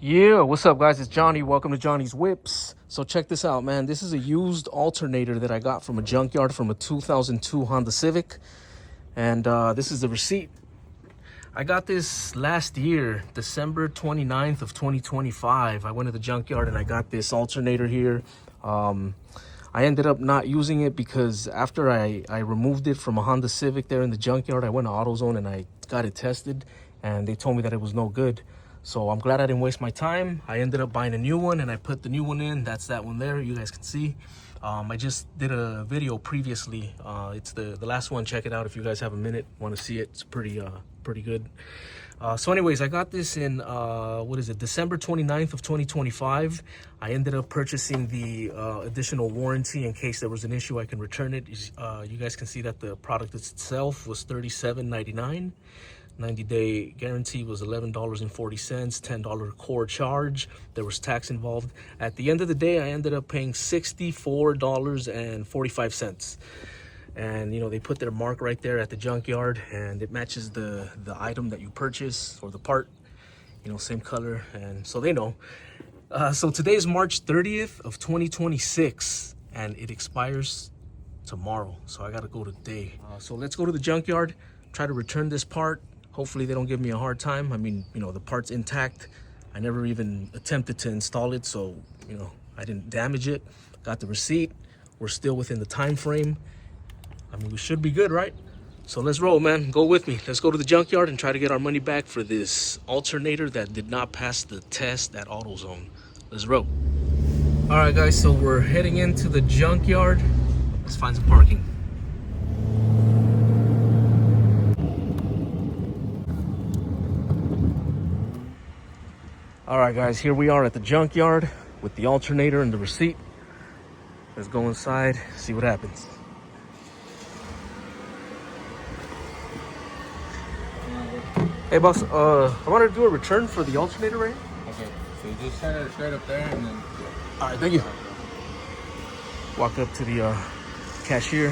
Yeah, what's up, guys? It's Johnny. Welcome to Johnny's Whips. So check this out, man. This is a used alternator that I got from a junkyard from a 2002 Honda Civic. And this is the receipt. I got this last year, December 29th of 2025. I went to the junkyard and I got this alternator here. I ended up not using it because after I removed it from a Honda Civic there in the junkyard, I went to AutoZone and I got it tested and they told me that it was no good. So I'm glad I didn't waste my time. I ended up buying a new one and I put the new one in. That's that one there, you guys can see. I just did a video previously. It's the last one. Check it out if you guys have a minute, want to see it. It's pretty good. So anyways, I got this in December 29th of 2025. I ended up purchasing the additional warranty in case there was an issue. I can return it. You guys can see that the product itself was $37.99. 90-day guarantee was $11.40, $10 core charge. There was tax involved. At the end of the day, I ended up paying $64.45. And you know, they put their mark right there at the junkyard and it matches the item that you purchase, or the part, you know, same color, and so they know. So today is March 30th of 2026 and it expires tomorrow, so I gotta go today. So let's go to the junkyard, try to return this part. Hopefully they don't give me a hard time. I mean, you know, the part's intact. I never even attempted to install it, so, you know, I didn't damage it. Got the receipt. We're still within the time frame. I mean, we should be good, right? So let's roll, man. Go with me. Let's go to the junkyard and try to get our money back for this alternator that did not pass the test at AutoZone. Let's roll. All right, guys, so we're heading into the junkyard. Let's find some parking. All right, guys, here we are at the junkyard with the alternator and the receipt. Let's go inside, see what happens. Hey, boss, I wanted to do a return for the alternator, right? Okay, so you just set it straight up there and then... All right, thank you. Walk up to the cashier.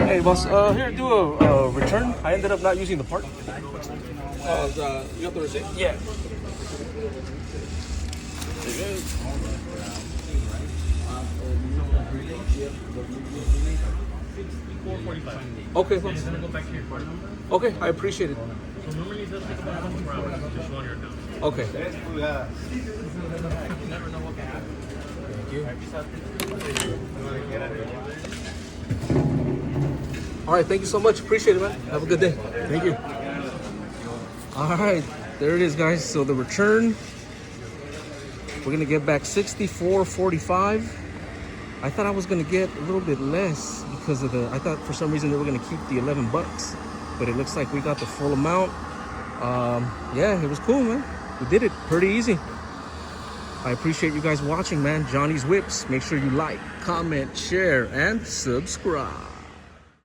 Hey, boss, here, do a return. I ended up not using the part. you got the receipt? Yeah. Okay. Okay, I appreciate it. So normally it does take about 24 hours. Just on your account. Okay. You never know what can happen. Thank you. All right, thank you so much. Appreciate it, man. Have a good day. Thank you. All right, there it is, guys. So the return, we're gonna get back $64.45. I thought I was gonna get a little bit less because of I thought for some reason they were gonna keep the 11 bucks, but it looks like we got the full amount. Yeah, it was cool, man. We did it pretty easy. I appreciate you guys watching, man. Johnny's Whips. Make sure you like, comment, share, and subscribe.